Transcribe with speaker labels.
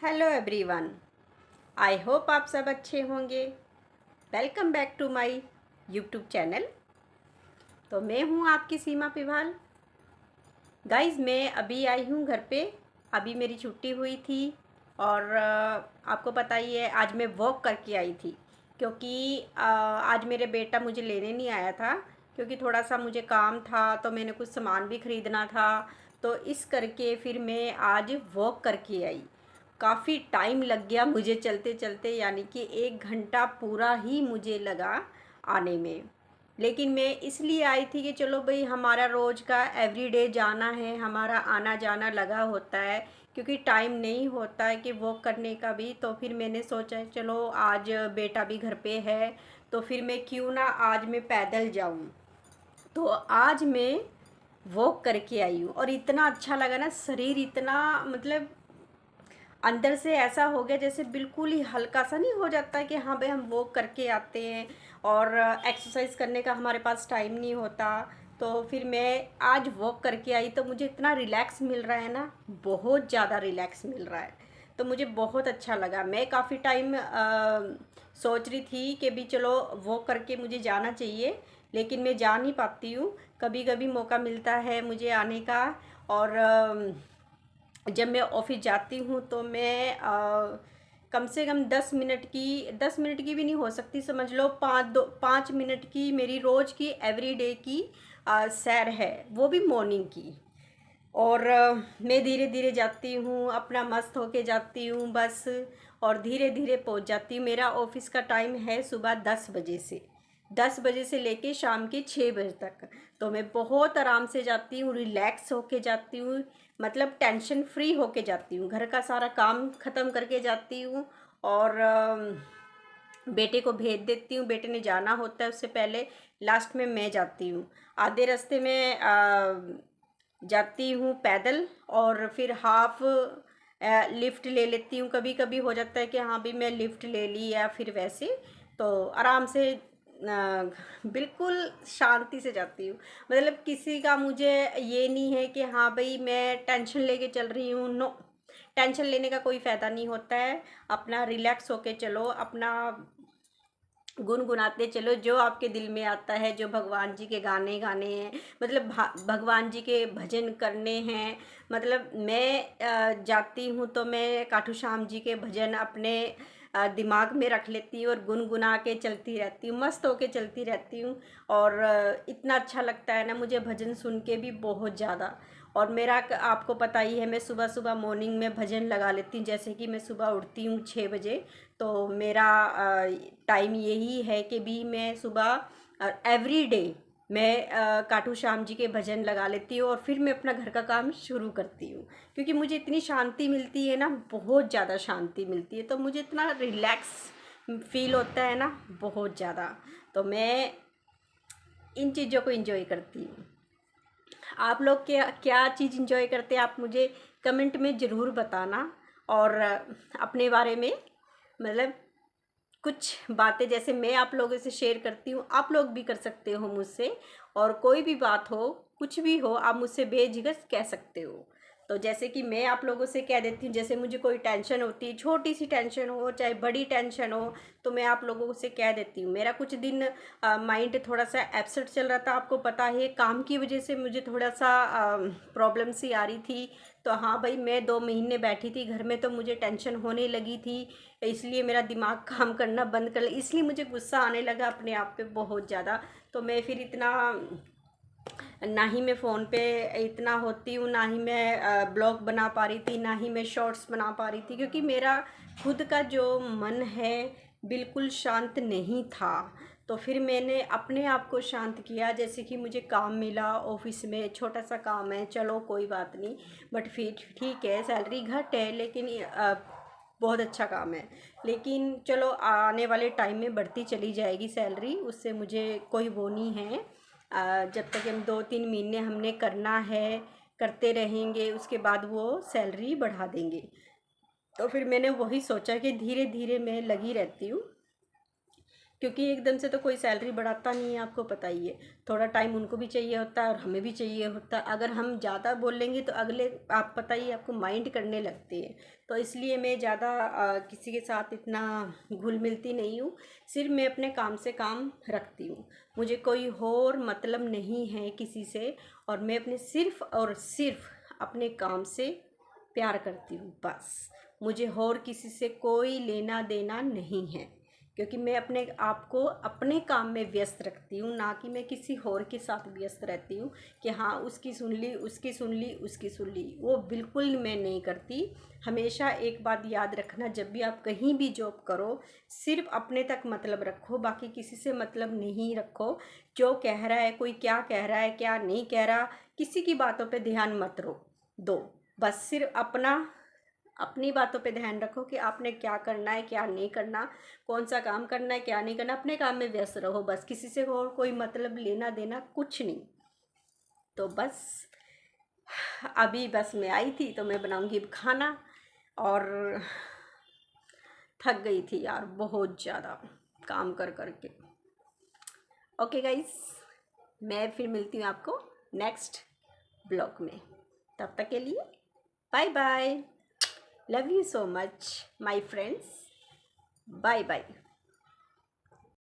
Speaker 1: Hello everyone. I hope आप सब अच्छे होंगे। Welcome back to my YouTube channel. तो मैं हूँ आपकी सीमा पिवाल। गाइस, मैं अभी आई हूँ घर पे। अभी मेरी छुट्टी हुई थी और आपको पता ही है आज मैं वॉक करके आई थी, क्योंकि आज मेरे बेटा मुझे लेने नहीं आया था, क्योंकि थोड़ा सा मुझे काम था, तो मैंने कुछ सामान भी ख़रीदना था। तो इस करके फिर मैं आज वॉक करके आई। काफ़ी टाइम लग गया मुझे चलते चलते, यानी कि 1 घंटा पूरा ही मुझे लगा आने में। लेकिन मैं इसलिए आई थी कि चलो भाई, हमारा रोज़ का एवरीडे जाना है, हमारा आना जाना लगा होता है, क्योंकि टाइम नहीं होता है कि वॉक करने का भी। तो फिर मैंने सोचा चलो आज बेटा भी घर पे है, तो फिर मैं क्यों ना आज मैं पैदल जाऊं। तो आज मैं वॉक करके आई हूँ और इतना अच्छा लगा ना, शरीर इतना मतलब अंदर से ऐसा हो गया जैसे बिल्कुल ही हल्का सा नहीं हो जाता है कि हाँ भाई हम वॉक करके आते हैं और एक्सरसाइज करने का हमारे पास टाइम नहीं होता। तो फिर मैं आज वॉक करके आई तो मुझे इतना रिलैक्स मिल रहा है ना, बहुत ज़्यादा रिलैक्स मिल रहा है। तो मुझे बहुत अच्छा लगा। मैं काफ़ी टाइम सोच रही थी कि भी चलो वॉक करके मुझे जाना चाहिए, लेकिन मैं जा नहीं पाती हूँ। कभी कभी मौका मिलता है मुझे आने का। और जब मैं ऑफिस जाती हूँ तो मैं कम से कम 10 मिनट की भी नहीं हो सकती, समझ लो 5 मिनट की मेरी रोज़ की एवरीडे की सैर है, वो भी मॉर्निंग की। और मैं धीरे धीरे जाती हूँ, अपना मस्त होके जाती हूँ बस, और धीरे धीरे पहुँच जाती हूँ। मेरा ऑफिस का टाइम है सुबह 10 बजे से, 10 बजे से लेके शाम के 6 बजे तक। तो मैं बहुत आराम से जाती हूँ, रिलैक्स होके जाती हूँ, मतलब टेंशन फ्री होके जाती हूँ, घर का सारा काम ख़त्म करके जाती हूँ। और बेटे को भेज देती हूँ, बेटे ने जाना होता है उससे पहले। लास्ट में मैं जाती हूँ। आधे रास्ते में जाती हूँ पैदल, और फिर हाफ लिफ्ट ले लेती हूँ। कभी कभी हो जाता है कि हाँ भी मैं लिफ्ट ले ली, या फिर वैसे तो आराम से बिल्कुल शांति से जाती हूँ। मतलब किसी का मुझे ये नहीं है कि हाँ भाई मैं टेंशन लेके चल रही हूँ। नो, टेंशन लेने का कोई फ़ायदा नहीं होता है। अपना रिलैक्स होके चलो, अपना गुनगुनाते चलो जो आपके दिल में आता है, जो भगवान जी के गाने गाने हैं, मतलब भगवान जी के भजन करने हैं। मतलब मैं जाती हूँ तो मैं खाटू श्याम जी के भजन अपने दिमाग में रख लेती हूँ और गुनगुना के चलती रहती हूँ, मस्त होके चलती रहती हूँ। और इतना अच्छा लगता है ना मुझे भजन सुन के भी, बहुत ज़्यादा। और मेरा आपको पता ही है, मैं सुबह सुबह मॉर्निंग में भजन लगा लेती हूँ। जैसे कि मैं सुबह उठती हूँ 6 बजे, तो मेरा टाइम यही है कि भी मैं सुबह एवरी डे मैं खाटू श्याम जी के भजन लगा लेती हूँ, और फिर मैं अपना घर का काम शुरू करती हूँ। क्योंकि मुझे इतनी शांति मिलती है ना, बहुत ज़्यादा शांति मिलती है, तो मुझे इतना रिलैक्स फील होता है ना, बहुत ज़्यादा। तो मैं इन चीज़ों को एंजॉय करती हूँ। आप लोग क्या क्या चीज़ एंजॉय करते हैं, आप मुझे कमेंट में ज़रूर बताना। और अपने बारे में मतलब कुछ बातें जैसे मैं आप लोगों से शेयर करती हूँ, आप लोग भी कर सकते हो मुझसे। और कोई भी बात हो, कुछ भी हो, आप मुझसे बेझिझक कह सकते हो। तो जैसे कि मैं आप लोगों से कह देती हूँ, जैसे मुझे कोई टेंशन होती है, छोटी सी टेंशन हो चाहे बड़ी टेंशन हो, तो मैं आप लोगों से कह देती हूँ। मेरा कुछ दिन माइंड थोड़ा सा एब्सेंट चल रहा था, आपको पता है काम की वजह से मुझे थोड़ा सा प्रॉब्लम सी आ रही थी। तो हाँ भाई, मैं 2 महीने बैठी थी घर में, तो मुझे टेंशन होने लगी थी, इसलिए मेरा दिमाग काम करना बंद कर लिया, इसलिए मुझे गुस्सा आने लगा अपने आप पे बहुत ज़्यादा। तो मैं फिर इतना ना ही मैं फ़ोन पे इतना होती हूँ, ना ही मैं ब्लॉग बना पा रही थी, ना ही मैं शॉर्ट्स बना पा रही थी, क्योंकि मेरा खुद का जो मन है बिल्कुल शांत नहीं था। तो फिर मैंने अपने आप को शांत किया। जैसे कि मुझे काम मिला ऑफिस में, छोटा सा काम है, चलो कोई बात नहीं, बट फिर ठीक है, सैलरी घट है, लेकिन बहुत अच्छा काम है। लेकिन चलो आने वाले टाइम में बढ़ती चली जाएगी सैलरी, उससे मुझे कोई वो नहीं है। जब तक हम 2-3 महीने हमने करना है, करते रहेंगे, उसके बाद वो सैलरी बढ़ा देंगे। तो फिर मैंने वही सोचा कि धीरे धीरे मैं लगी रहती हूँ, क्योंकि एकदम से तो कोई सैलरी बढ़ाता नहीं है, आपको पता ही है। थोड़ा टाइम उनको भी चाहिए होता है और हमें भी चाहिए होता है। अगर हम ज़्यादा बोलेंगे तो अगले, आप पता ही, आपको माइंड करने लगते हैं। तो इसलिए मैं ज़्यादा किसी के साथ इतना घुल मिलती नहीं हूँ। सिर्फ मैं अपने काम से काम रखती हूँ। मुझे कोई और मतलब नहीं है किसी से, और मैं अपने सिर्फ और सिर्फ अपने काम से प्यार करती हूँ बस। मुझे और किसी से कोई लेना देना नहीं है, क्योंकि मैं अपने आप को अपने काम में व्यस्त रखती हूँ, ना कि मैं किसी और के साथ व्यस्त रहती हूँ कि हाँ उसकी सुन ली, उसकी सुन ली, उसकी सुन ली। वो बिल्कुल मैं नहीं करती। हमेशा एक बात याद रखना, जब भी आप कहीं भी जॉब करो, सिर्फ अपने तक मतलब रखो, बाकी किसी से मतलब नहीं रखो। जो कह रहा है, कोई क्या कह रहा है, क्या नहीं कह रहा, किसी की बातों पे ध्यान मत दो। बस सिर्फ अपनी बातों पे ध्यान रखो कि आपने क्या करना है, क्या नहीं करना, कौन सा काम करना है, क्या नहीं करना। अपने काम में व्यस्त रहो बस, किसी से और कोई मतलब लेना देना कुछ नहीं। तो बस अभी बस मैं आई थी तो मैं बनाऊंगी अब खाना, और थक गई थी यार बहुत ज़्यादा काम कर कर के। ओके गाइस, मैं फिर मिलती हूँ आपको नेक्स्ट ब्लॉग में। तब तक के लिए bye bye. Love you so much my friends. Bye bye.